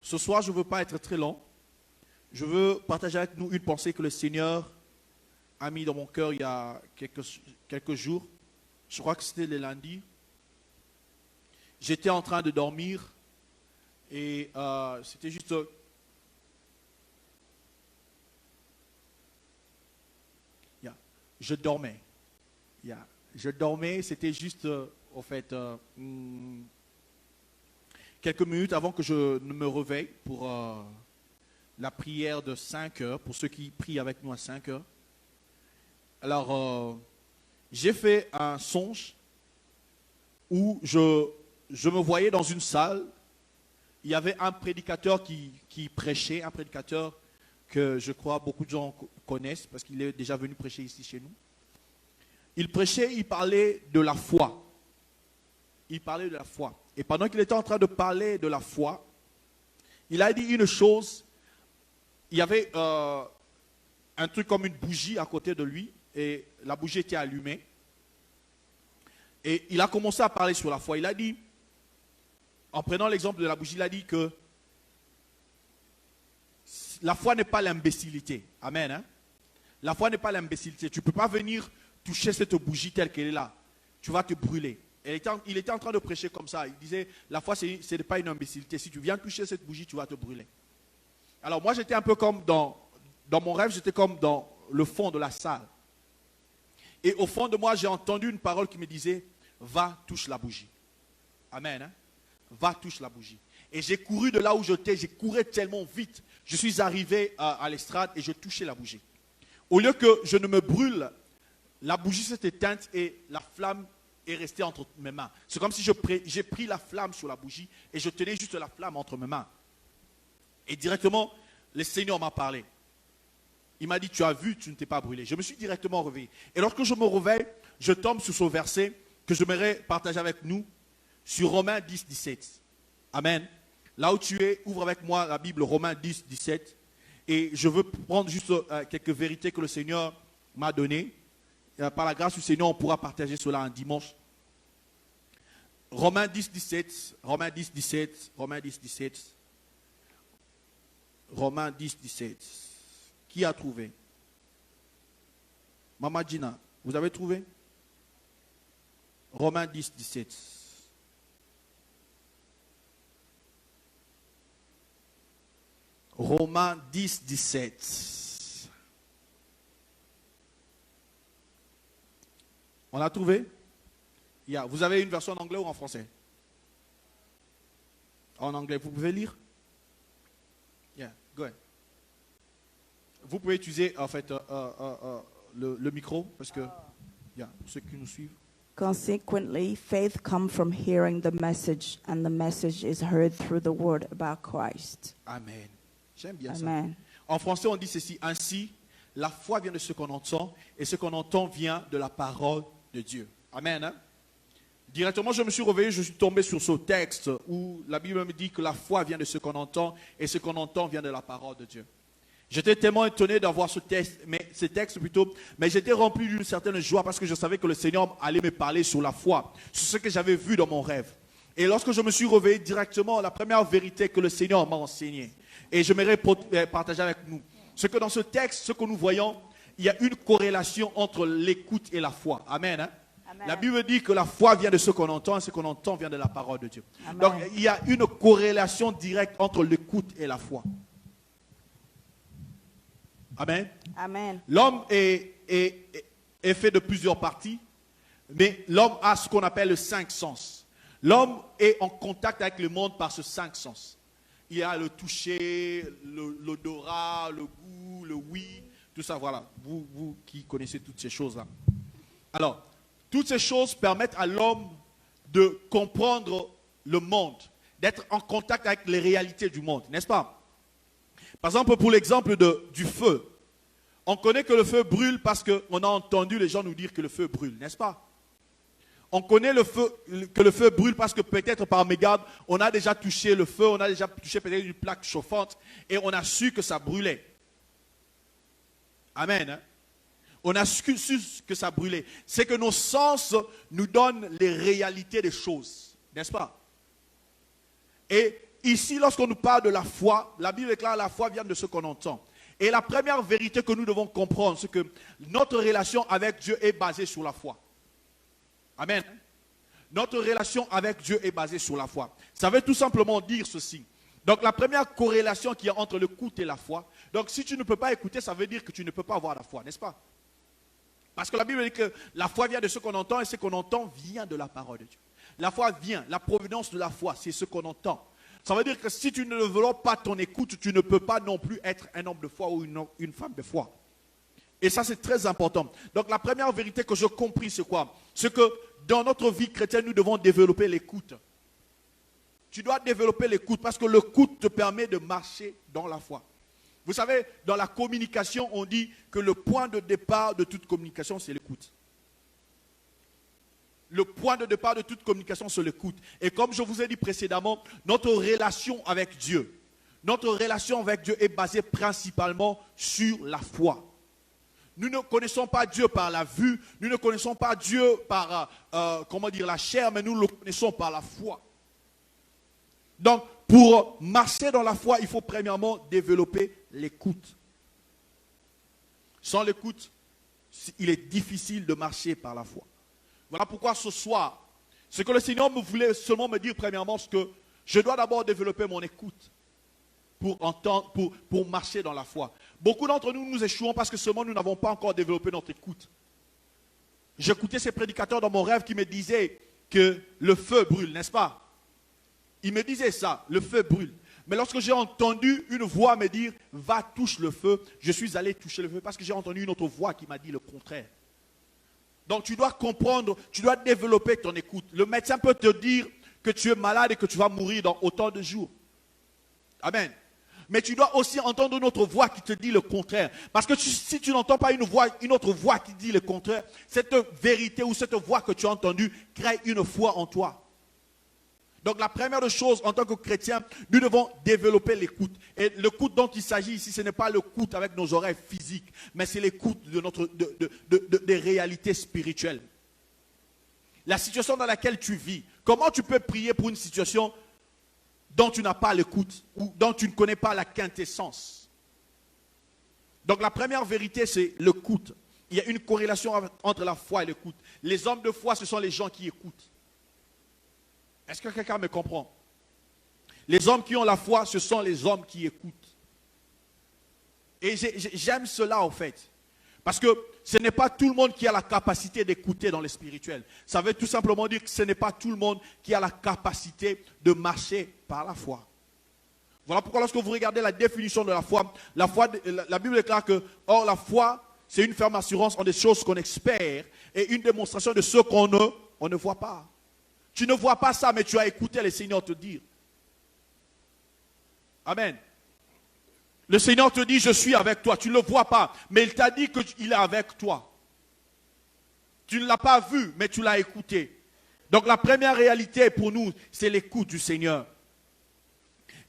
Ce soir, je ne veux pas être très long. Je veux partager avec nous une pensée que le Seigneur a mis dans mon cœur il y a quelques jours. Je crois que c'était le lundi. J'étais en train de dormir et c'était juste... Je dormais. Je dormais, c'était juste, au fait, quelques minutes avant que je ne me réveille pour la prière de 5 heures, pour ceux qui prient avec nous à 5 heures. Alors, j'ai fait un songe où je me voyais dans une salle. Il y avait un prédicateur qui prêchait, un prédicateur que je crois beaucoup de gens connaissent parce qu'il est déjà venu prêcher ici chez nous. Il prêchait, il parlait de la foi. Il parlait de la foi. Et pendant qu'il était en train de parler de la foi, il a dit une chose. Il y avait un truc comme une bougie à côté de lui et la bougie était allumée. Et il a commencé à parler sur la foi. Il a dit, en prenant l'exemple de la bougie, il a dit que la foi n'est pas l'imbécilité. Amen. Hein? La foi n'est pas l'imbécilité. Tu ne peux pas venir toucher cette bougie telle qu'elle est là. Tu vas te brûler. Il était en train de prêcher comme ça. Il disait, la foi, ce n'est pas une imbécilité. Si tu viens toucher cette bougie, tu vas te brûler. Alors moi, j'étais un peu comme dans mon rêve, j'étais comme dans le fond de la salle. Et au fond de moi, j'ai entendu une parole qui me disait, va, touche la bougie. Amen. Hein? Va, touche la bougie. Et j'ai couru de là où j'étais, j'ai couru tellement vite. Je suis arrivé à l'estrade et je touchais la bougie. Au lieu que je ne me brûle, la bougie s'est éteinte et la flamme est restée entre mes mains. C'est comme si j'ai pris la flamme sur la bougie et je tenais juste la flamme entre mes mains. Et directement, le Seigneur m'a parlé. Il m'a dit, tu as vu, tu ne t'es pas brûlé. Je me suis directement réveillé. Et lorsque je me réveille, je tombe sur ce verset que j'aimerais partager avec nous sur Romains 10, 17. Amen. Là où tu es, ouvre avec moi la Bible, Romains 10, 17. Et je veux prendre juste quelques vérités que le Seigneur m'a données. Par la grâce du Seigneur, on pourra partager cela un dimanche. Romains 10, 17. Romains 10, 17. Romains 10, 17. Romains 10, 17. Qui a trouvé? Mama Gina, vous avez trouvé? Romains 10, 17. Romains 10, 17. On a trouvé? Vous avez une version en anglais ou en français? En anglais, vous pouvez lire? Go ahead. Vous pouvez utiliser en fait le micro parce que pour ceux qui nous suivent. Consequently, faith comes from hearing the message, and the message is heard through the word about Christ. Amen. J'aime bien Amen. ça. En français, on dit ceci. Ainsi, la foi vient de ce qu'on entend, et ce qu'on entend vient de la parole de Dieu. Amen. Hein? Directement, je me suis réveillé, je suis tombé sur ce texte où la Bible me dit que la foi vient de ce qu'on entend, et ce qu'on entend vient de la parole de Dieu. J'étais tellement étonné d'avoir ce texte, mais j'étais rempli d'une certaine joie parce que je savais que le Seigneur allait me parler sur la foi, sur ce que j'avais vu dans mon rêve. Et lorsque je me suis réveillé directement, la première vérité que le Seigneur m'a enseignée, et j'aimerais partager avec nous, c'est que dans ce texte, ce que nous voyons, il y a une corrélation entre l'écoute et la foi. Amen. Hein? Amen. La Bible dit que la foi vient de ce qu'on entend, et ce qu'on entend vient de la parole de Dieu. Amen. Donc il y a une corrélation directe entre l'écoute et la foi. Amen. Amen. L'homme est fait de plusieurs parties, mais l'homme a ce qu'on appelle le 5 sens. L'homme est en contact avec le monde par ce 5 sens. Il y a le toucher, l'odorat, le goût, le oui, tout ça, voilà. Vous qui connaissez toutes ces choses-là. Alors, toutes ces choses permettent à l'homme de comprendre le monde, d'être en contact avec les réalités du monde, n'est-ce pas? Par exemple, pour l'exemple du feu, on connaît que le feu brûle parce qu'on a entendu les gens nous dire que le feu brûle, n'est-ce pas? On connaît que le feu brûle parce que peut-être par mégarde, on a déjà touché le feu, on a déjà touché peut-être une plaque chauffante et on a su que ça brûlait. Amen. Hein? On a su que ça brûlait. C'est que nos sens nous donnent les réalités des choses, n'est-ce pas? Et ici, lorsqu'on nous parle de la foi, la Bible déclare la foi vient de ce qu'on entend. Et la première vérité que nous devons comprendre, c'est que notre relation avec Dieu est basée sur la foi. Amen. Notre relation avec Dieu est basée sur la foi. Ça veut tout simplement dire ceci. Donc la première corrélation qu'il y a entre l'écoute et la foi. Donc si tu ne peux pas écouter, ça veut dire que tu ne peux pas avoir la foi, n'est-ce pas? Parce que la Bible dit que la foi vient de ce qu'on entend et ce qu'on entend vient de la parole de Dieu. La foi vient, la provenance de la foi, c'est ce qu'on entend. Ça veut dire que si tu ne développes pas ton écoute, tu ne peux pas non plus être un homme de foi ou une femme de foi. Et ça, c'est très important. Donc la première vérité que j'ai compris, c'est quoi? C'est que dans notre vie chrétienne, nous devons développer l'écoute. Tu dois développer l'écoute parce que l'écoute te permet de marcher dans la foi. Vous savez, dans la communication, on dit que le point de départ de toute communication, c'est l'écoute. Le point de départ de toute communication, c'est l'écoute. Et comme je vous ai dit précédemment, notre relation avec Dieu est basée principalement sur la foi. Nous ne connaissons pas Dieu par la vue, nous ne connaissons pas Dieu par la chair, mais nous le connaissons par la foi. Donc, pour marcher dans la foi, il faut premièrement développer l'écoute. Sans l'écoute, il est difficile de marcher par la foi. Voilà pourquoi ce soir, ce que le Seigneur me voulait seulement me dire premièrement, c'est que je dois d'abord développer mon écoute pour entendre, pour marcher dans la foi. Beaucoup d'entre nous, nous échouons parce que seulement nous n'avons pas encore développé notre écoute. J'écoutais ces prédicateurs dans mon rêve qui me disaient que le feu brûle, n'est-ce pas? Ils me disaient ça, le feu brûle. Mais lorsque j'ai entendu une voix me dire, va touche le feu, je suis allé toucher le feu parce que j'ai entendu une autre voix qui m'a dit le contraire. Donc tu dois comprendre, tu dois développer ton écoute. Le médecin peut te dire que tu es malade et que tu vas mourir dans autant de jours. Amen. Mais tu dois aussi entendre une autre voix qui te dit le contraire. Parce que si tu n'entends pas une autre voix qui dit le contraire, cette vérité ou cette voix que tu as entendue crée une foi en toi. Donc la première des choses, en tant que chrétien, nous devons développer l'écoute. Et l'écoute dont il s'agit ici, ce n'est pas l'écoute avec nos oreilles physiques, mais c'est l'écoute des réalités spirituelles. La situation dans laquelle tu vis, comment tu peux prier pour une situation dont tu n'as pas l'écoute ou dont tu ne connais pas la quintessence? Donc la première vérité, c'est l'écoute. Il y a une corrélation entre la foi et l'écoute. Les hommes de foi, ce sont les gens qui écoutent. Est-ce que quelqu'un me comprend? Les hommes qui ont la foi, ce sont les hommes qui écoutent. Et j'aime cela en fait. Parce que ce n'est pas tout le monde qui a la capacité d'écouter dans le spirituel. Ça veut tout simplement dire que ce n'est pas tout le monde qui a la capacité de marcher par la foi. Voilà pourquoi lorsque vous regardez la définition de la foi, la Bible déclare que, or la foi, c'est une ferme assurance en des choses qu'on espère et une démonstration de ce qu'on ne voit pas. Tu ne vois pas ça, mais tu as écouté le Seigneur te dire. Amen. Le Seigneur te dit, je suis avec toi. Tu ne le vois pas, mais il t'a dit qu'il est avec toi. Tu ne l'as pas vu, mais tu l'as écouté. Donc la première réalité pour nous, c'est l'écoute du Seigneur.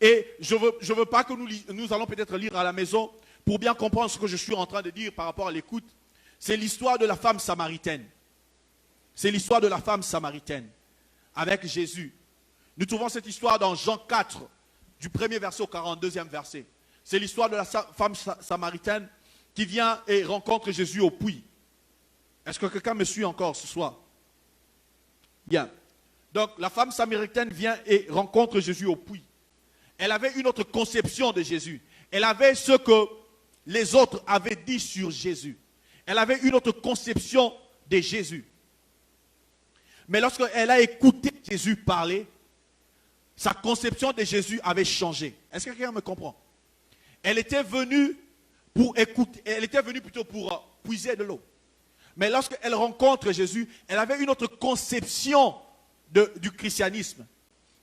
Et je veux pas que nous allons peut-être lire à la maison pour bien comprendre ce que je suis en train de dire par rapport à l'écoute. C'est l'histoire de la femme samaritaine. C'est l'histoire de la femme samaritaine avec Jésus. Nous trouvons cette histoire dans Jean 4, du 1er verset au 42e verset. C'est l'histoire de la femme samaritaine qui vient et rencontre Jésus au puits. Est-ce que quelqu'un me suit encore ce soir? Bien. Donc la femme samaritaine vient et rencontre Jésus au puits. Elle avait une autre conception de Jésus. Elle avait ce que les autres avaient dit sur Jésus. Elle avait une autre conception de Jésus. Mais lorsqu'elle a écouté Jésus parler, sa conception de Jésus avait changé. Est-ce que quelqu'un me comprend? Elle était venue pour écouter, elle était venue plutôt pour puiser de l'eau. Mais lorsqu'elle rencontre Jésus, elle avait une autre conception du christianisme.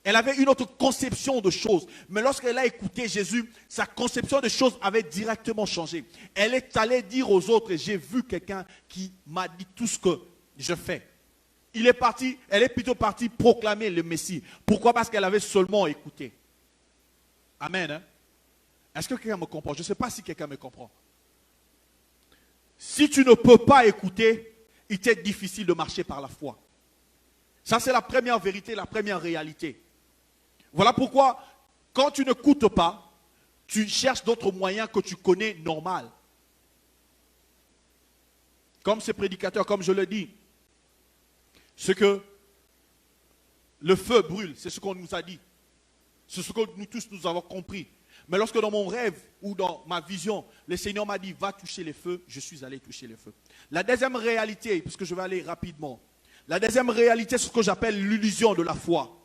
Elle avait une autre conception de choses. Mais lorsqu'elle a écouté Jésus, sa conception de choses avait directement changé. Elle est allée dire aux autres, j'ai vu quelqu'un qui m'a dit tout ce que je fais. Elle est plutôt partie proclamer le Messie. Pourquoi? Parce qu'elle avait seulement écouté. Amen. Hein? Est-ce que quelqu'un me comprend? Je ne sais pas si quelqu'un me comprend. Si tu ne peux pas écouter, il t'est difficile de marcher par la foi. Ça, c'est la première vérité, la première réalité. Voilà pourquoi Quand tu n'écoutes pas, tu cherches d'autres moyens que tu connais normal. Comme ces prédicateurs, comme je le dis, ce que le feu brûle, c'est ce qu'on nous a dit. C'est ce que nous tous nous avons compris. Mais lorsque dans mon rêve ou dans ma vision, le Seigneur m'a dit, va toucher les feux, je suis allé toucher les feux. La deuxième réalité, puisque je vais aller rapidement, la deuxième réalité, c'est ce que j'appelle l'illusion de la foi.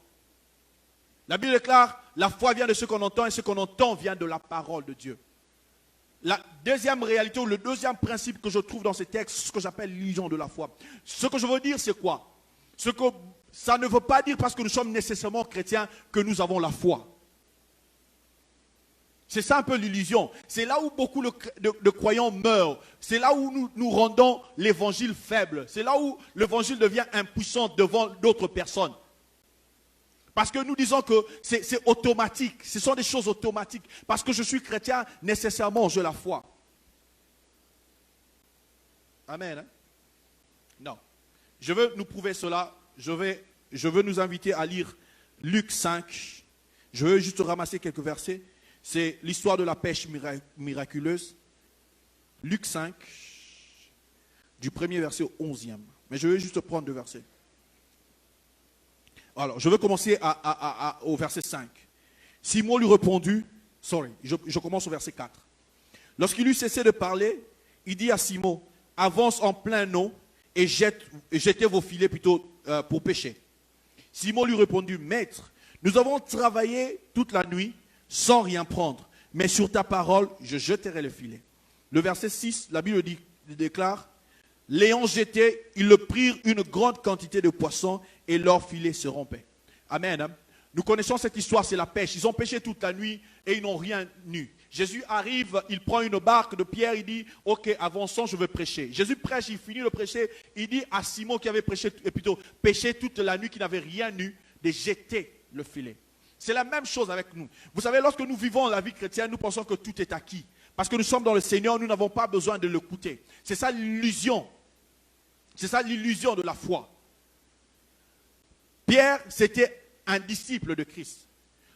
La Bible déclare, la foi vient de ce qu'on entend et ce qu'on entend vient de la parole de Dieu. La deuxième réalité ou le deuxième principe que je trouve dans ces textes, c'est ce que j'appelle l'illusion de la foi. Ce que je veux dire, c'est quoi? Ça ne veut pas dire parce que nous sommes nécessairement chrétiens que nous avons la foi. C'est ça un peu l'illusion. C'est là où beaucoup de croyants meurent. C'est là où nous rendons l'évangile faible. C'est là où l'évangile devient impuissant devant d'autres personnes. Parce que nous disons que c'est automatique. Ce sont des choses automatiques. Parce que je suis chrétien, nécessairement, j'ai la foi. Amen. Hein? Non. Je veux nous prouver cela. Je veux nous inviter à lire Luc 5. Je veux juste ramasser quelques versets. C'est l'histoire de la pêche miraculeuse. Luc 5, du premier verset au 11e. Mais je vais juste prendre deux versets. Alors, je vais commencer au verset 5. Simon lui répondit, je commence au verset 4. Lorsqu'il eut cessé de parler, il dit à Simon, avance en plein eau et jetez vos filets plutôt pour pêcher. Simon lui répondit, maître, nous avons travaillé toute la nuit sans rien prendre, mais sur ta parole, je jeterai le filet. Le verset 6, la Bible déclare, l'ayant jeté, ils prirent une grande quantité de poissons et leur filet se rompait. Amen. Nous connaissons cette histoire, c'est la pêche. Ils ont pêché toute la nuit et ils n'ont rien eu. Jésus arrive, il prend une barque de Pierre, il dit, ok, avançons, je veux prêcher. Jésus prêche, il finit de prêcher, il dit à Simon qui avait pêché toute la nuit, qui n'avait rien eu, de jeter le filet. C'est la même chose avec nous. Vous savez, lorsque nous vivons la vie chrétienne, nous pensons que tout est acquis. Parce que nous sommes dans le Seigneur, nous n'avons pas besoin de l'écouter. C'est ça l'illusion. C'est ça l'illusion de la foi. Pierre, c'était un disciple de Christ.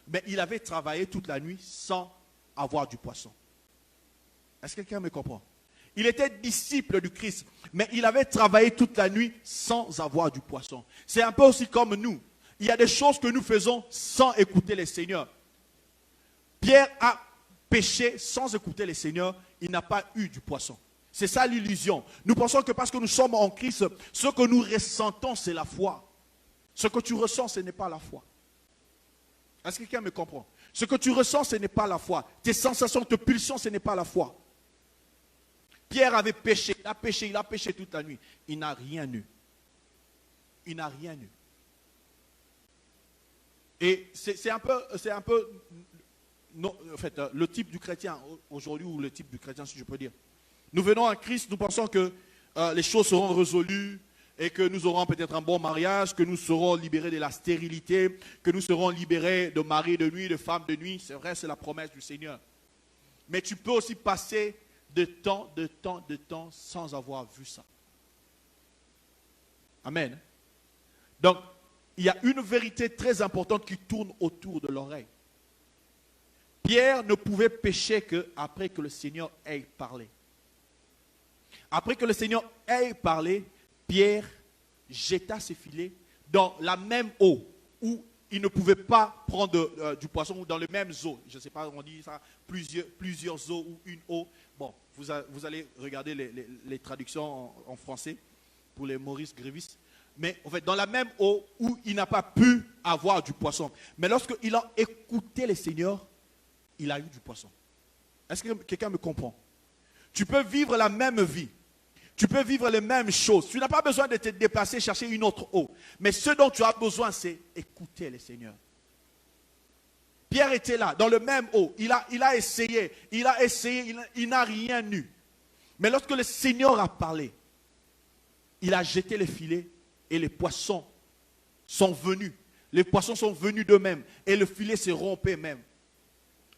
Mais il avait travaillé toute la nuit sans avoir du poisson. Est-ce que quelqu'un me comprend? Il était disciple du Christ, mais il avait travaillé toute la nuit sans avoir du poisson. C'est un peu aussi comme nous. Il y a des choses que nous faisons sans écouter les seigneurs. Pierre a pêché sans écouter les seigneurs, il n'a pas eu du poisson. C'est ça l'illusion. Nous pensons que parce que nous sommes en Christ, ce que nous ressentons, c'est la foi. Ce que tu ressens, ce n'est pas la foi. Est-ce que quelqu'un me comprend? Ce que tu ressens, ce n'est pas la foi. Tes sensations, tes pulsions, ce n'est pas la foi. Pierre avait pêché, il a pêché toute la nuit. Il n'a rien eu. Il n'a rien eu. Et c'est un peu non, en fait, le type du chrétien aujourd'hui, ou le type du chrétien, si je peux dire. Nous venons à Christ, nous pensons que les choses seront résolues et que nous aurons peut-être un bon mariage, que nous serons libérés de la stérilité, que nous serons libérés de mari de nuit, de femme de nuit. C'est vrai, c'est la promesse du Seigneur. Mais tu peux aussi passer de temps sans avoir vu ça. Amen. Donc, il y a une vérité très importante qui tourne autour de l'oreille. Pierre ne pouvait pêcher qu'après que le Seigneur ait parlé. Après que le Seigneur ait parlé, Pierre jeta ses filets dans la même eau où il ne pouvait pas prendre du poisson, ou dans les mêmes eaux. Je ne sais pas, on dit ça, plusieurs eaux ou une eau. Bon, vous allez regarder les traductions en français pour les Maurice Grévis. Mais en fait, dans la même eau où il n'a pas pu avoir du poisson. Mais lorsqu'il a écouté le Seigneur, il a eu du poisson. Est-ce que quelqu'un me comprend? Tu peux vivre la même vie. Tu peux vivre les mêmes choses. Tu n'as pas besoin de te déplacer, chercher une autre eau. Mais ce dont tu as besoin, c'est écouter le Seigneur. Pierre était là, dans le même eau. Il a essayé, il n'a rien eu. Mais lorsque le Seigneur a parlé, il a jeté les filets et les poissons sont venus. Les poissons sont venus d'eux-mêmes et le filet s'est rompu même.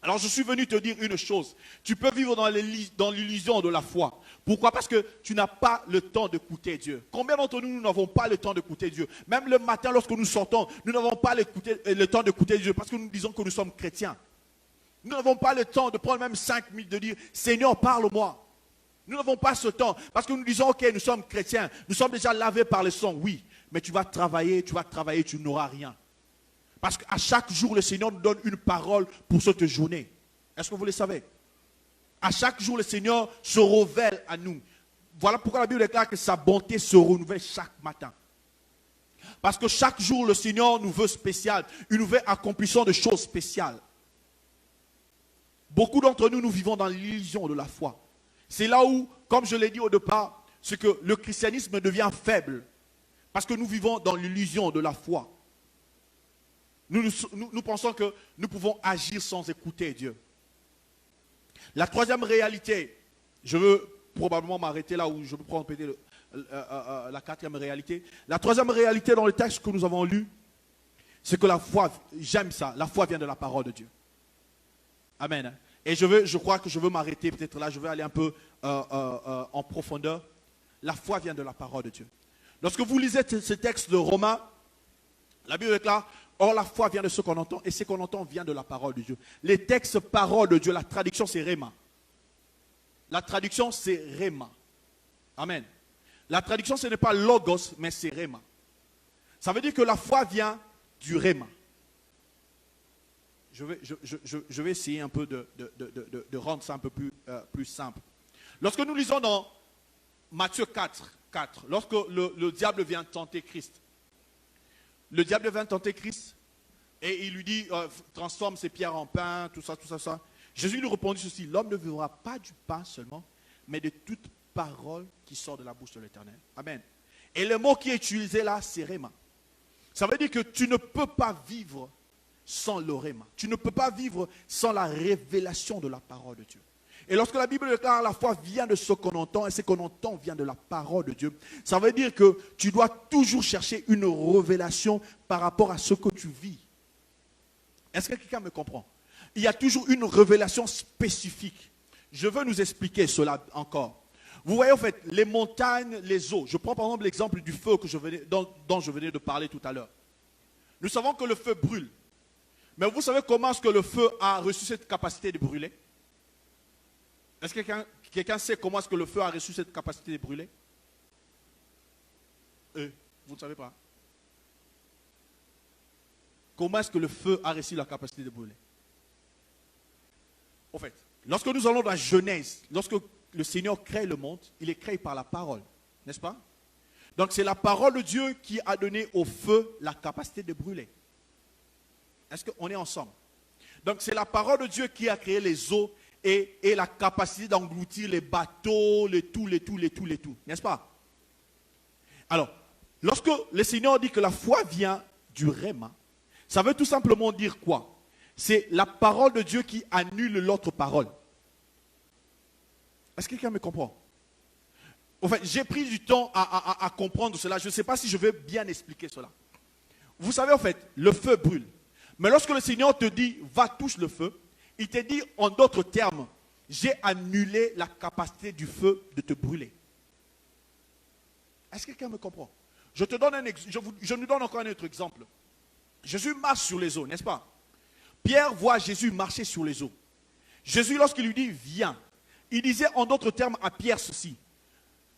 Alors je suis venu te dire une chose. Tu peux vivre dans l'illusion de la foi. Pourquoi? Parce que tu n'as pas le temps d'écouter Dieu. Combien d'entre nous n'avons pas le temps d'écouter Dieu? Même le matin lorsque nous sortons, nous n'avons pas le temps d'écouter Dieu parce que nous disons que nous sommes chrétiens. Nous n'avons pas le temps de prendre même 5 minutes de dire, Seigneur, parle-moi. Nous n'avons pas ce temps. Parce que nous disons, ok, nous sommes chrétiens. Nous sommes déjà lavés par le sang, oui. Mais tu vas travailler, tu n'auras rien. Parce qu'à chaque jour, le Seigneur nous donne une parole pour cette journée. Est-ce que vous le savez? À chaque jour, le Seigneur se révèle à nous. Voilà pourquoi la Bible déclare que sa bonté se renouvelle chaque matin. Parce que chaque jour, le Seigneur nous veut spécial. Il nous veut accomplissant de choses spéciales. Beaucoup d'entre nous, nous vivons dans l'illusion de la foi. C'est là où, comme je l'ai dit au départ, c'est que le christianisme devient faible. Parce que nous vivons dans l'illusion de la foi. Nous pensons que nous pouvons agir sans écouter Dieu. La troisième réalité, je veux probablement m'arrêter là où je peux prendre peut-être la quatrième réalité. La troisième réalité dans le texte que nous avons lu, c'est que la foi, j'aime ça, la foi vient de la parole de Dieu. Amen. Et je crois que je veux m'arrêter peut-être là, je vais aller un peu en profondeur. La foi vient de la parole de Dieu. Lorsque vous lisez ce texte de Romains, la Bible déclare, or la foi vient de ce qu'on entend, et ce qu'on entend vient de la parole de Dieu. Les textes parole de Dieu, la traduction c'est Réma. La traduction c'est Réma. Amen. La traduction ce n'est pas Logos, mais c'est Réma. Ça veut dire que la foi vient du Réma. Je vais essayer un peu de rendre ça un peu plus simple. Lorsque nous lisons dans Matthieu 4, lorsque le diable vient tenter Christ, le diable vient tenter Christ et il lui dit, transforme ces pierres en pain, tout ça. Jésus lui répondit ceci, l'homme ne vivra pas du pain seulement, mais de toute parole qui sort de la bouche de l'Éternel. Amen. Et le mot qui est utilisé là, c'est Réma. Ça veut dire que tu ne peux pas vivre sans le Réma. Tu ne peux pas vivre sans la révélation de la parole de Dieu. Et lorsque la Bible déclare la foi vient de ce qu'on entend, et ce qu'on entend vient de la parole de Dieu, ça veut dire que tu dois toujours chercher une révélation par rapport à ce que tu vis. Est-ce que quelqu'un me comprend? Il y a toujours une révélation spécifique. Je veux nous expliquer cela encore. Vous voyez en fait, les montagnes, les eaux. Je prends par exemple l'exemple du feu dont je venais de parler tout à l'heure. Nous savons que le feu brûle. Mais vous savez comment est-ce que le feu a reçu cette capacité de brûler? Est-ce que quelqu'un sait comment est-ce que le feu a reçu cette capacité de brûler? Vous ne savez pas. Comment est-ce que le feu a reçu la capacité de brûler? En fait, lorsque nous allons dans la Genèse, lorsque le Seigneur crée le monde, il est créé par la parole, n'est-ce pas? Donc c'est la parole de Dieu qui a donné au feu la capacité de brûler. Est-ce qu'on est ensemble? Donc c'est la parole de Dieu qui a créé les eaux et la capacité d'engloutir les bateaux, les tout, n'est-ce pas? Alors, lorsque le Seigneur dit que la foi vient du Réma, ça veut tout simplement dire quoi? C'est la parole de Dieu qui annule l'autre parole. Est-ce que quelqu'un me comprend? En fait, j'ai pris du temps à comprendre cela. Je ne sais pas si je vais bien expliquer cela. Vous savez, en fait, le feu brûle. Mais lorsque le Seigneur te dit, va touche le feu, il te dit en d'autres termes, j'ai annulé la capacité du feu de te brûler. Est-ce que quelqu'un me comprend? Je nous donne encore un autre exemple. Jésus marche sur les eaux, n'est-ce pas? Pierre voit Jésus marcher sur les eaux. Jésus, lorsqu'il lui dit, viens, il disait en d'autres termes à Pierre ceci.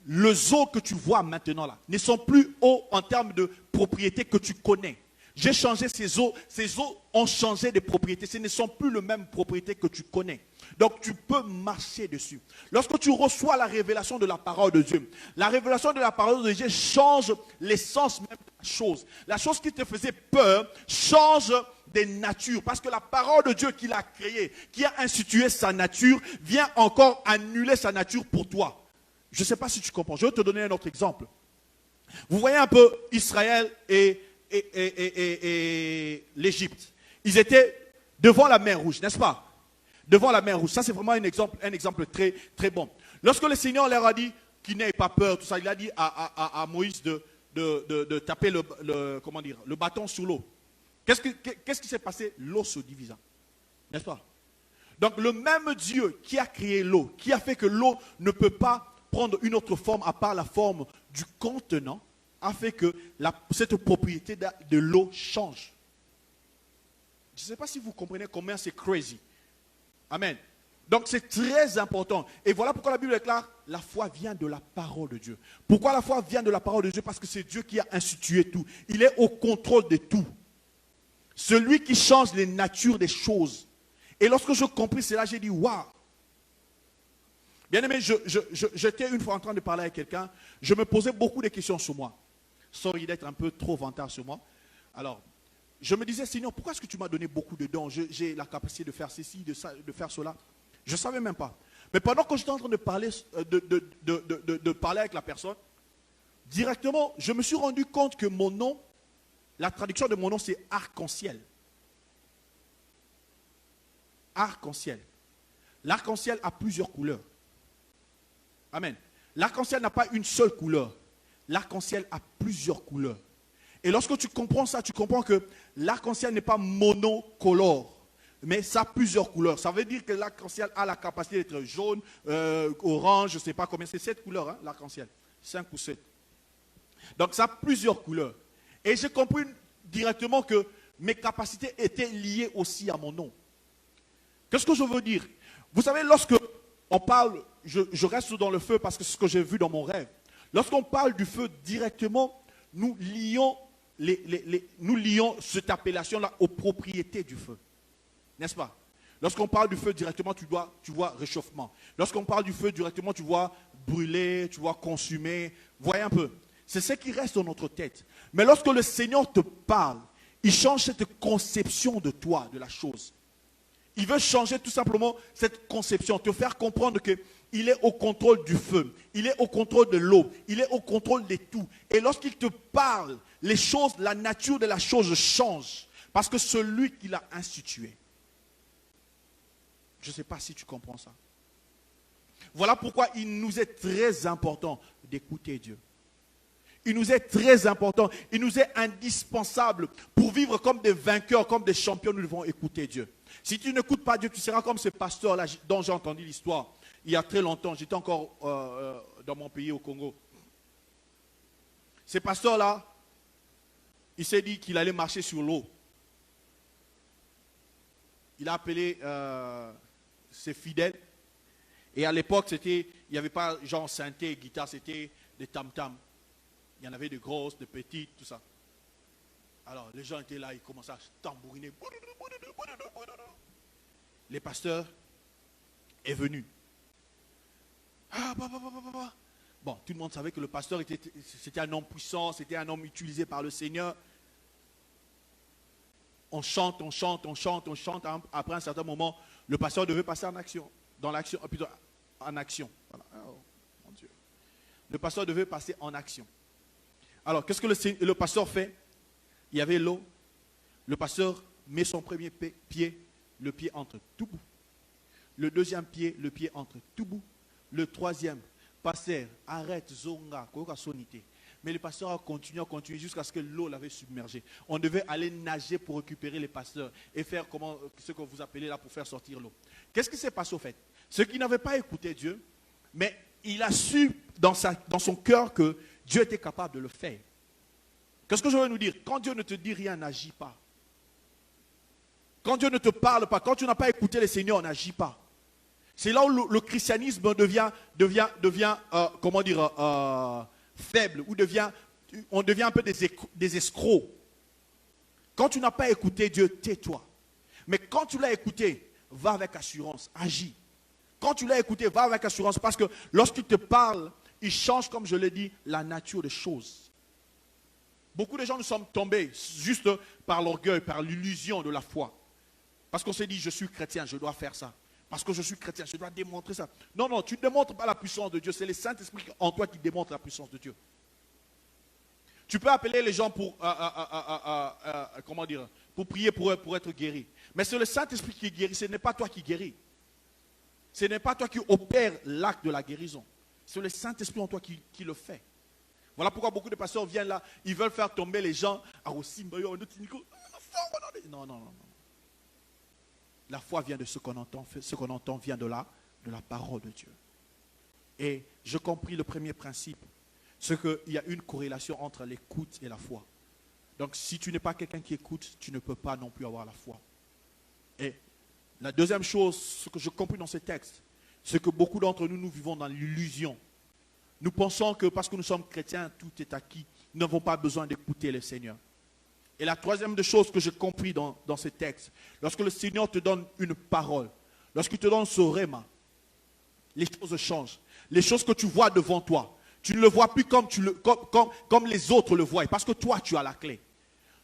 Les eaux que tu vois maintenant là ne sont plus eaux en termes de propriété que tu connais. J'ai changé ces eaux ont changé de propriété. Ce ne sont plus les mêmes propriétés que tu connais. Donc tu peux marcher dessus. Lorsque tu reçois la révélation de la parole de Dieu, la révélation de la parole de Dieu change l'essence même de la chose. La chose qui te faisait peur change des natures. Parce que la parole de Dieu qu'il a créée, qui a institué sa nature, vient encore annuler sa nature pour toi. Je ne sais pas si tu comprends. Je vais te donner un autre exemple. Vous voyez un peu Israël et l'Égypte. Ils étaient devant la mer Rouge, n'est-ce pas? Devant la mer Rouge. Ça, c'est vraiment un exemple très, très bon. Lorsque le Seigneur leur a dit qu'il n'ait pas peur, tout ça, il a dit à Moïse de taper le bâton sur l'eau. Qu'est-ce qui s'est passé? L'eau se divisa. N'est-ce pas? Donc, le même Dieu qui a créé l'eau, qui a fait que l'eau ne peut pas prendre une autre forme à part la forme du contenant, a fait que cette propriété de l'eau change. Je ne sais pas si vous comprenez combien c'est crazy. Amen. Donc c'est très important. Et voilà pourquoi la Bible déclare, la foi vient de la parole de Dieu. Pourquoi la foi vient de la parole de Dieu? Parce que c'est Dieu qui a institué tout. Il est au contrôle de tout. Celui qui change les natures des choses. Et lorsque je compris cela, j'ai dit, waouh. Bien aimé, j'étais une fois en train de parler avec quelqu'un. Je me posais beaucoup de questions sur moi. Sorry d'être un peu trop vantard sur moi. Alors, je me disais, Seigneur, pourquoi est-ce que tu m'as donné beaucoup de dons? J'ai la capacité de faire ceci, de faire cela. Je ne savais même pas. Mais pendant que j'étais en train de parler, de parler avec la personne, directement, je me suis rendu compte que mon nom, la traduction de mon nom, c'est arc-en-ciel. Arc-en-ciel. L'arc-en-ciel a plusieurs couleurs. Amen. L'arc-en-ciel n'a pas une seule couleur. L'arc-en-ciel a plusieurs couleurs. Et lorsque tu comprends ça, tu comprends que l'arc-en-ciel n'est pas monocolore, mais ça a plusieurs couleurs. Ça veut dire que l'arc-en-ciel a la capacité d'être jaune, orange, je ne sais pas combien. C'est 7 couleurs, hein, l'arc-en-ciel. 5 ou 7. Donc ça a plusieurs couleurs. Et j'ai compris directement que mes capacités étaient liées aussi à mon nom. Qu'est-ce que je veux dire? Vous savez, lorsque on parle, je reste dans le feu parce que c'est ce que j'ai vu dans mon rêve. Lorsqu'on parle du feu directement, nous lions cette appellation-là aux propriétés du feu. N'est-ce pas? Lorsqu'on parle du feu directement, tu vois réchauffement. Lorsqu'on parle du feu directement, tu vois brûler, tu vois consumer. Voyez un peu. C'est ce qui reste dans notre tête. Mais lorsque le Seigneur te parle, il change cette conception de toi, de la chose. Il veut changer tout simplement cette conception, te faire comprendre qu'il est au contrôle du feu, il est au contrôle de l'eau, il est au contrôle de tout. Et lorsqu'il te parle, les choses, la nature de la chose change. Parce que celui qui l'a institué. Je ne sais pas si tu comprends ça. Voilà pourquoi il nous est très important d'écouter Dieu. Il nous est très important, il nous est indispensable pour vivre comme des vainqueurs, comme des champions, nous devons écouter Dieu. Si tu n'écoutes pas Dieu, tu seras comme ce pasteur-là dont j'ai entendu l'histoire il y a très longtemps. J'étais encore dans mon pays, au Congo. Ce pasteur-là, il s'est dit qu'il allait marcher sur l'eau. Il a appelé ses fidèles. Et à l'époque, il n'y avait pas genre synthé, guitare, c'était des tam-tams. Il y en avait de grosses, de petites, tout ça. Alors, les gens étaient là, ils commençaient à tambouriner. Le pasteur est venu. Bon, tout le monde savait que le pasteur c'était un homme puissant, c'était un homme utilisé par le Seigneur. On chante, on chante, on chante, on chante. Après un certain moment, le pasteur devait passer en action. Plutôt en action. Voilà. Oh, mon Dieu. Le pasteur devait passer en action. Alors, qu'est-ce que le pasteur fait? Il y avait l'eau. Le pasteur met son premier pied, le pied entre tout bout. Le deuxième pied, le pied entre tout bout. Le troisième, pasteur, arrête, zonga, koka sonité. Mais le pasteur a continué jusqu'à ce que l'eau l'avait submergé. On devait aller nager pour récupérer les pasteurs et faire ce que vous appelez là pour faire sortir l'eau. Qu'est-ce qui s'est passé au fait? Ceux qui n'avaient pas écouté Dieu, mais il a su dans son cœur que Dieu était capable de le faire. Qu'est-ce que je veux nous dire? Quand Dieu ne te dit rien, n'agis pas. Quand Dieu ne te parle pas, quand tu n'as pas écouté le Seigneur, n'agis pas. C'est là où le christianisme devient faible, ou on devient un peu des escrocs. Quand tu n'as pas écouté Dieu, tais-toi. Mais quand tu l'as écouté, va avec assurance, agis. Quand tu l'as écouté, va avec assurance, parce que lorsqu'il te parle, il change, comme je l'ai dit, la nature des choses. Beaucoup de gens nous sommes tombés juste par l'orgueil, par l'illusion de la foi. Parce qu'on s'est dit, je suis chrétien, je dois faire ça. Parce que je suis chrétien, je dois démontrer ça. Non, non, tu ne démontres pas la puissance de Dieu. C'est le Saint-Esprit en toi qui démontre la puissance de Dieu. Tu peux appeler les gens pour prier pour être guéri. Mais c'est le Saint-Esprit qui guérit, ce n'est pas toi qui guéris. Ce n'est pas toi qui opères l'acte de la guérison. C'est le Saint-Esprit en toi qui le fait. Voilà pourquoi beaucoup de pasteurs viennent là, ils veulent faire tomber les gens. Non, non, non. La foi vient de ce qu'on entend. Ce qu'on entend vient de la parole de Dieu. Et j'ai compris le premier principe. C'est qu'il y a une corrélation entre l'écoute et la foi. Donc si tu n'es pas quelqu'un qui écoute, tu ne peux pas non plus avoir la foi. Et La deuxième chose, ce que j'ai compris dans ces textes, c'est que beaucoup d'entre nous, nous vivons dans l'illusion. Nous pensons que parce que nous sommes chrétiens, tout est acquis. Nous n'avons pas besoin d'écouter le Seigneur. Et la troisième des choses que j'ai compris dans ces textes, lorsque le Seigneur te donne une parole, lorsqu'il te donne ce réma, les choses changent. Les choses que tu vois devant toi, tu ne le vois plus comme les autres le voient, parce que toi, tu as la clé.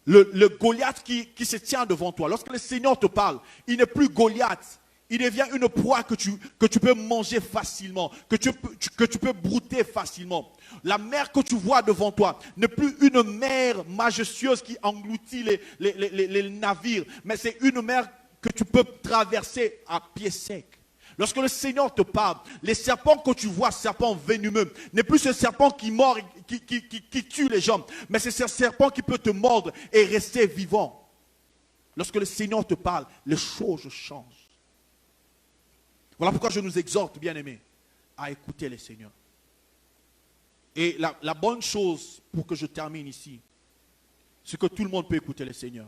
Le Goliath qui se tient devant toi, lorsque le Seigneur te parle, il n'est plus Goliath. Il devient une proie que tu peux manger facilement, que tu peux brouter facilement. La mer que tu vois devant toi n'est plus une mer majestueuse qui engloutit les navires, mais c'est une mer que tu peux traverser à pied sec. Lorsque le Seigneur te parle, les serpents que tu vois, serpents venimeux, n'est plus ce serpent qui mord, qui tue les gens, mais c'est ce serpent qui peut te mordre et rester vivant. Lorsque le Seigneur te parle, les choses changent. Voilà pourquoi je nous exhorte, bien-aimés, à écouter le Seigneur. Et la bonne chose, pour que je termine ici, c'est que tout le monde peut écouter le Seigneur.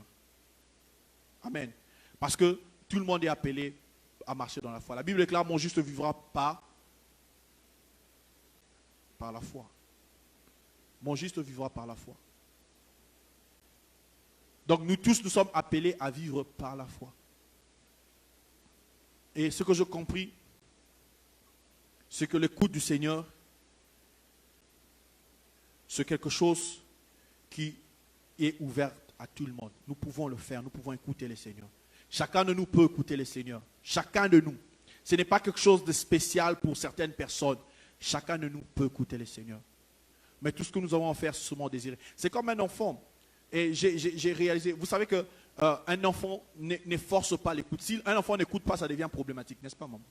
Amen. Parce que tout le monde est appelé à marcher dans la foi. La Bible déclare, mon juste vivra par la foi. Mon juste vivra par la foi. Donc nous tous, nous sommes appelés à vivre par la foi. Et ce que j'ai compris, c'est que l'écoute du Seigneur, c'est quelque chose qui est ouvert à tout le monde. Nous pouvons le faire, nous pouvons écouter le Seigneur. Chacun de nous peut écouter le Seigneur. Chacun de nous. Ce n'est pas quelque chose de spécial pour certaines personnes. Chacun de nous peut écouter le Seigneur. Mais tout ce que nous avons à faire, c'est seulement désirer. C'est comme un enfant. Et j'ai réalisé, vous savez que un enfant ne force pas l'écoute. Si un enfant n'écoute pas, ça devient problématique, n'est-ce pas, maman?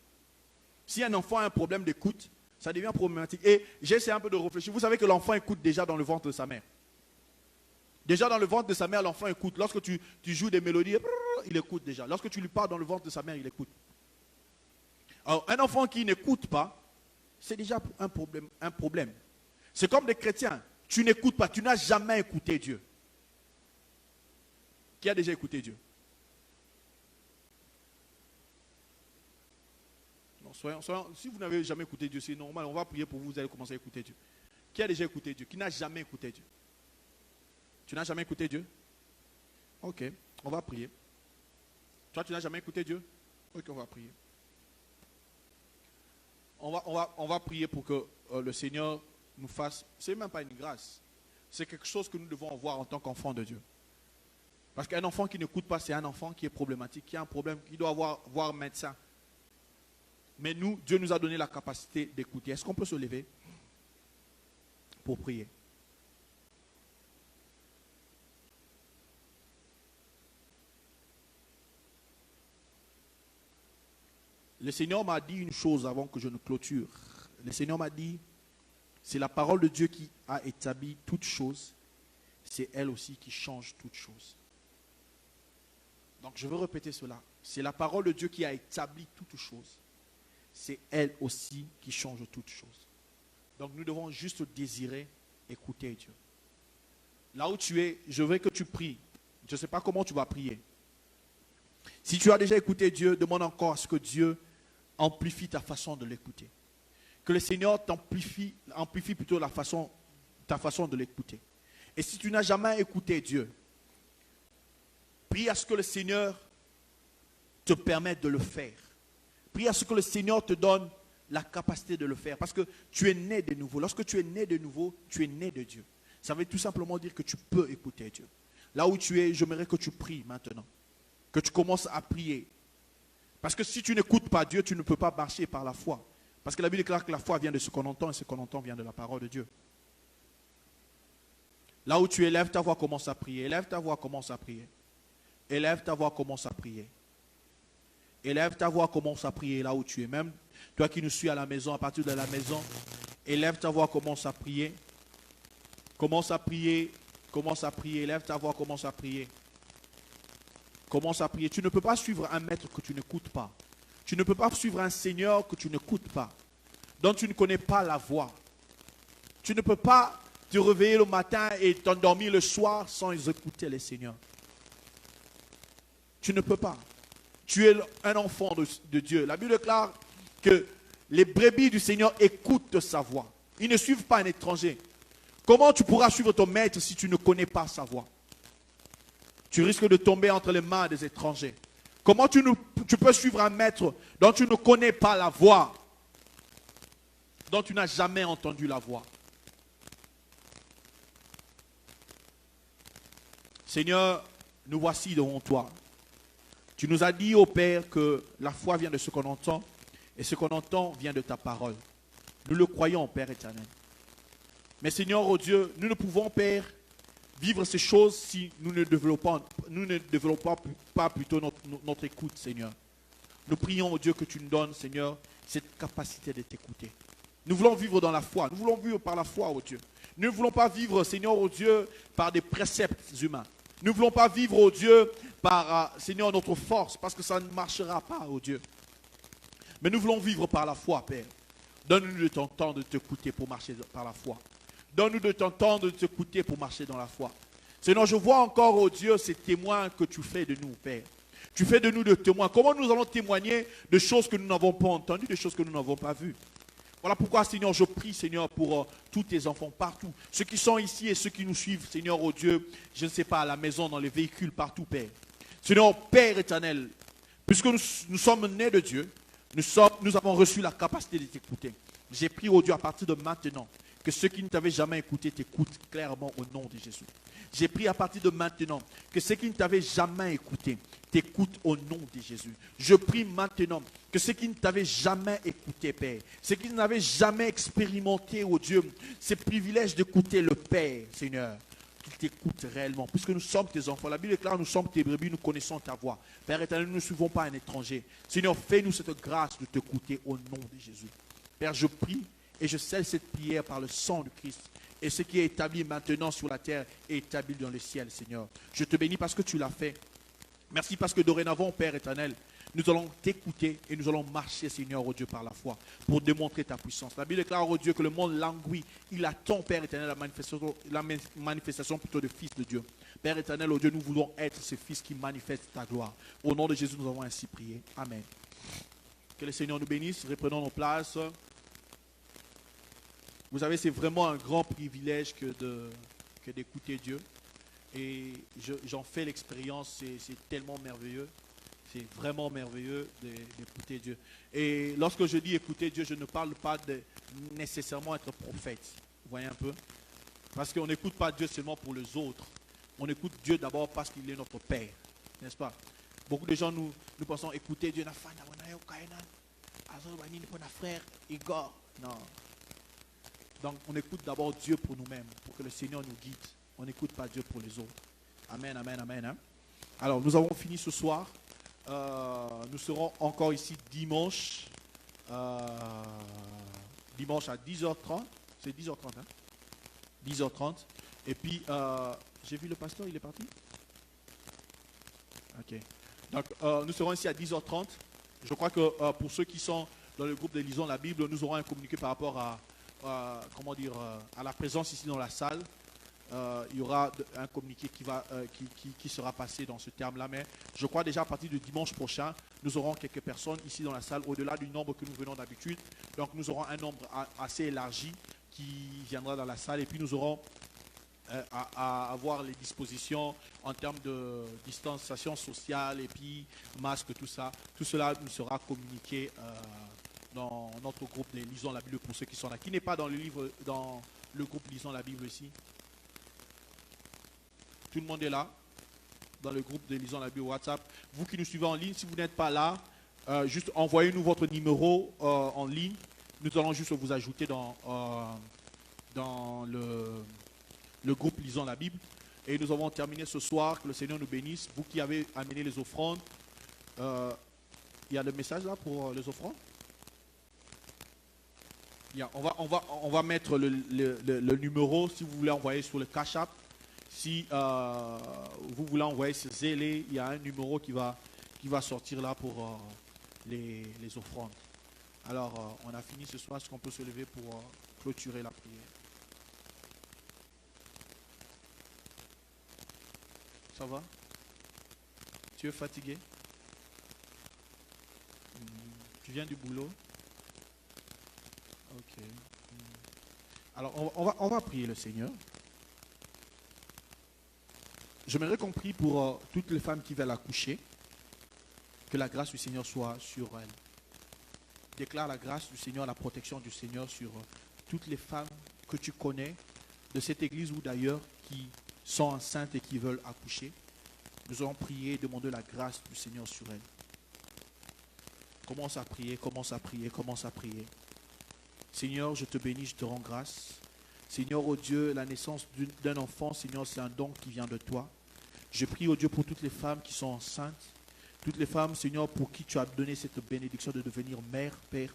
Si un enfant a un problème d'écoute, ça devient problématique. Et j'ai essayé un peu de réfléchir. Vous savez que l'enfant écoute déjà dans le ventre de sa mère. Déjà dans le ventre de sa mère, l'enfant écoute. Lorsque tu joues des mélodies, il écoute déjà. Lorsque tu lui parles dans le ventre de sa mère, il écoute. Alors, un enfant qui n'écoute pas, c'est déjà un problème. C'est comme des chrétiens. Tu n'écoutes pas, tu n'as jamais écouté Dieu. Qui a déjà écouté Dieu? Non, si vous n'avez jamais écouté Dieu, c'est normal, on va prier pour vous, vous allez commencer à écouter Dieu. Qui a déjà écouté Dieu? Qui n'a jamais écouté Dieu? Tu n'as jamais écouté Dieu? Ok, on va prier. Toi, tu n'as jamais écouté Dieu? Ok, on va prier. On va prier pour que le Seigneur nous fasse, c'est même pas une grâce, c'est quelque chose que nous devons avoir en tant qu'enfants de Dieu. Parce qu'un enfant qui n'écoute pas, c'est un enfant qui est problématique, qui a un problème, qui doit voir un médecin. Mais nous, Dieu nous a donné la capacité d'écouter. Est-ce qu'on peut se lever pour prier? Le Seigneur m'a dit une chose avant que je ne clôture. Le Seigneur m'a dit, c'est la parole de Dieu qui a établi toutes choses. C'est elle aussi qui change toutes choses. Donc je veux répéter cela. C'est la parole de Dieu qui a établi toutes choses. C'est elle aussi qui change toutes choses. Donc nous devons juste désirer écouter Dieu. Là où tu es, je veux que tu pries. Je ne sais pas comment tu vas prier. Si tu as déjà écouté Dieu, demande encore à ce que Dieu amplifie ta façon de l'écouter. Que le Seigneur amplifie plutôt ta façon de l'écouter. Et si tu n'as jamais écouté Dieu, prie à ce que le Seigneur te permette de le faire. Prie à ce que le Seigneur te donne la capacité de le faire. Parce que tu es né de nouveau. Lorsque tu es né de nouveau, tu es né de Dieu. Ça veut tout simplement dire que tu peux écouter Dieu. Là où tu es, j'aimerais que tu pries maintenant. Que tu commences à prier. Parce que si tu n'écoutes pas Dieu, tu ne peux pas marcher par la foi. Parce que la Bible déclare que la foi vient de ce qu'on entend et ce qu'on entend vient de la parole de Dieu. Là où tu es, lève ta voix, commence à prier. Élève ta voix, commence à prier. Élève ta voix, commence à prier. Élève ta voix, commence à prier là où tu es. Même toi qui nous suis à la maison, à partir de la maison, élève ta voix, commence à prier. Commence à prier, commence à prier. Élève ta voix, commence à prier. Commence à prier. Tu ne peux pas suivre un maître que tu n'écoutes pas. Tu ne peux pas suivre un Seigneur que tu n'écoutes pas, dont tu ne connais pas la voix. Tu ne peux pas te réveiller le matin et t'endormir le soir sans écouter le Seigneur. Tu ne peux pas. tu es un enfant de Dieu. La Bible déclare que les brebis du Seigneur écoutent sa voix. Ils ne suivent pas un étranger. Comment tu pourras suivre ton maître si tu ne connais pas sa voix? Tu risques de tomber entre les mains des étrangers. Comment tu peux suivre un maître dont tu ne connais pas la voix, dont tu n'as jamais entendu la voix? Seigneur, nous voici devant toi. Tu nous as dit, ô Père, que la foi vient de ce qu'on entend, et ce qu'on entend vient de ta parole. Nous le croyons, Père éternel. Mais Seigneur, ô Dieu, nous ne pouvons, Père, vivre ces choses si nous ne développons pas plutôt notre écoute, Seigneur. Nous prions, ô Dieu, que tu nous donnes, Seigneur, cette capacité de t'écouter. Nous voulons vivre dans la foi. Nous voulons vivre par la foi, ô Dieu. Nous ne voulons pas vivre, Seigneur, ô Dieu, par des préceptes humains. Nous ne voulons pas vivre, ô Dieu, par, Seigneur, notre force, parce que ça ne marchera pas, ô Dieu. Mais nous voulons vivre par la foi, Père. Donne-nous de ton temps de t'écouter pour marcher par la foi. Donne-nous de ton temps de t'écouter pour marcher dans la foi. Seigneur, je vois encore, ô Dieu, ces témoins que tu fais de nous, Père. Tu fais de nous des témoins. Comment nous allons témoigner de choses que nous n'avons pas entendues, de choses que nous n'avons pas vues? Voilà pourquoi, Seigneur, je prie, Seigneur, pour tous tes enfants partout. Ceux qui sont ici et ceux qui nous suivent, Seigneur, oh Dieu, je ne sais pas, à la maison, dans les véhicules, partout, Père. Seigneur, Père éternel, puisque nous sommes nés de Dieu, nous avons reçu la capacité de t'écouter. J'ai prié, oh Dieu, à partir de maintenant, que ceux qui ne t'avaient jamais écouté t'écoutent clairement au nom de Jésus. J'ai prié à partir de maintenant que ceux qui ne t'avaient jamais écouté t'écoutent au nom de Jésus. Je prie maintenant que ceux qui ne t'avaient jamais écouté, Père, ceux qui n'avaient jamais expérimenté, oh Dieu, ces privilèges d'écouter le Père, Seigneur, qu'ils t'écoutent réellement, puisque nous sommes tes enfants. La Bible déclare, nous sommes tes brebis, nous connaissons ta voix. Père éternel, nous ne suivons pas un étranger. Seigneur, fais-nous cette grâce de t'écouter au nom de Jésus. Père, je prie et je scelle cette prière par le sang de Christ. Et ce qui est établi maintenant sur la terre est établi dans le ciel, Seigneur. Je te bénis parce que tu l'as fait. Merci parce que dorénavant, Père éternel, nous allons t'écouter et nous allons marcher, Seigneur, oh Dieu, par la foi, pour démontrer ta puissance. La Bible déclare, oh Dieu, que le monde languit. Il attend, Père éternel, la manifestation plutôt de fils de Dieu. Père éternel, oh Dieu, nous voulons être ces fils qui manifestent ta gloire. Au nom de Jésus, nous avons ainsi prié. Amen. Que le Seigneur nous bénisse. Reprenons nos places. Vous savez, c'est vraiment un grand privilège que d'écouter Dieu. Et j'en fais l'expérience, c'est tellement merveilleux. C'est vraiment merveilleux d'écouter Dieu. Et lorsque je dis écouter Dieu, je ne parle pas de nécessairement être prophète. Vous voyez un peu? Parce qu'on n'écoute pas Dieu seulement pour les autres. On écoute Dieu d'abord parce qu'il est notre Père. N'est-ce pas? Beaucoup de gens, nous pensons écouter Dieu. Frère Igor. Non. Donc, on écoute d'abord Dieu pour nous-mêmes, pour que le Seigneur nous guide. On n'écoute pas Dieu pour les autres. Amen, amen, amen. Hein? Alors, nous avons fini ce soir. Nous serons encore ici dimanche. Dimanche à 10h30. C'est 10h30, hein? 10h30. Et puis, j'ai vu le pasteur, il est parti? Ok. Donc, nous serons ici à 10h30. Je crois que pour ceux qui sont dans le groupe de Lisons la Bible, nous aurons un communiqué par rapport à la présence ici dans la salle. Il y aura un communiqué qui sera passé dans ce terme-là, mais je crois déjà à partir de dimanche prochain, nous aurons quelques personnes ici dans la salle, au-delà du nombre que nous venons d'habitude. Donc nous aurons un nombre assez élargi qui viendra dans la salle, et puis nous aurons à avoir les dispositions en termes de distanciation sociale et puis masque, tout ça. Tout cela nous sera communiqué dans notre groupe de Lisons la Bible pour ceux qui sont là. Qui n'est pas dans le groupe Lisons la Bible ici? Tout le monde est là dans le groupe de Lisons la Bible WhatsApp. Vous qui nous suivez en ligne, si vous n'êtes pas là, juste envoyez-nous votre numéro en ligne. Nous allons juste vous ajouter dans le groupe Lisons la Bible. Et nous avons terminé ce soir. Que le Seigneur nous bénisse. Vous qui avez amené les offrandes, il y a le message là pour les offrandes. On va mettre le numéro si vous voulez envoyer sur le Cash App. Si vous voulez envoyer ce zélé, il y a un numéro qui va sortir là pour les offrandes. Alors, on a fini ce soir. Est-ce qu'on peut se lever pour clôturer la prière? Ça va? Tu es fatigué? Tu viens du boulot? Ok. Alors, on va prier le Seigneur. J'aimerais qu'on prie pour toutes les femmes qui veulent accoucher, que la grâce du Seigneur soit sur elles. Déclare la grâce du Seigneur, la protection du Seigneur sur toutes les femmes que tu connais, de cette église ou d'ailleurs, qui sont enceintes et qui veulent accoucher. Nous allons prier et demander la grâce du Seigneur sur elles. Commence à prier, commence à prier, commence à prier. Seigneur, je te bénis, je te rends grâce. Seigneur, oh Dieu, la naissance d'un enfant, Seigneur, c'est un don qui vient de toi. Je prie, oh Dieu, pour toutes les femmes qui sont enceintes, toutes les femmes, Seigneur, pour qui tu as donné cette bénédiction de devenir mère, Père.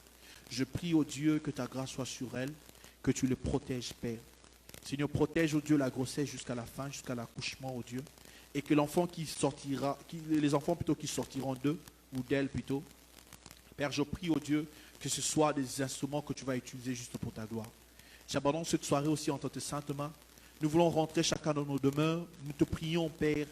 Je prie, oh Dieu, que ta grâce soit sur elles, que tu les protèges, Père. Seigneur, protège, oh Dieu, la grossesse jusqu'à la fin, jusqu'à l'accouchement, oh Dieu. Et que l'enfant qui sortira, les enfants plutôt qui sortiront d'eux, ou d'elles plutôt. Père, je prie, oh Dieu, que ce soit des instruments que tu vas utiliser juste pour ta gloire. J'abandonne cette soirée aussi entre tes saintes mains. Nous voulons rentrer chacun dans nos demeures. Nous te prions, Père,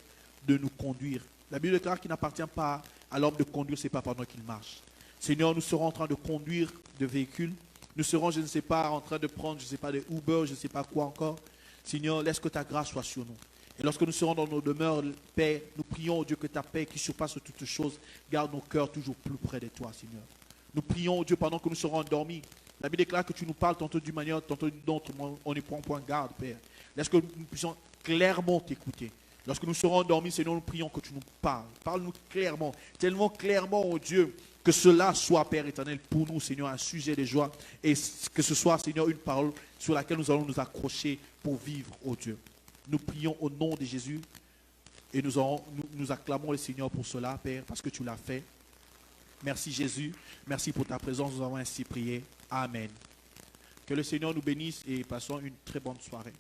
de nous conduire. La Bible déclare qu'il n'appartient pas à l'homme de conduire, ce n'est pas pendant qu'il marche. Seigneur, nous serons en train de conduire des véhicules. Nous serons, je ne sais pas, en train de prendre, je ne sais pas, des Uber, je ne sais pas quoi encore. Seigneur, laisse que ta grâce soit sur nous. Et lorsque nous serons dans nos demeures, Père, nous prions, oh Dieu, que ta paix qui surpasse toutes choses, garde nos cœurs toujours plus près de toi, Seigneur. Nous prions, oh Dieu, pendant que nous serons endormis. La Bible déclare que tu nous parles tantôt d'une manière, tantôt d'une autre. On n'y prend point garde, Père. Laisse que nous puissions clairement t'écouter. Lorsque nous serons endormis, Seigneur, nous prions que tu nous parles. Parle-nous clairement, tellement clairement, oh Dieu, que cela soit, Père éternel, pour nous, Seigneur, un sujet de joie. Et que ce soit, Seigneur, une parole sur laquelle nous allons nous accrocher pour vivre, oh Dieu. Nous prions au nom de Jésus et nous acclamons le Seigneur pour cela, Père, parce que tu l'as fait. Merci Jésus, merci pour ta présence, nous avons ainsi prié. Amen. Que le Seigneur nous bénisse et passons une très bonne soirée.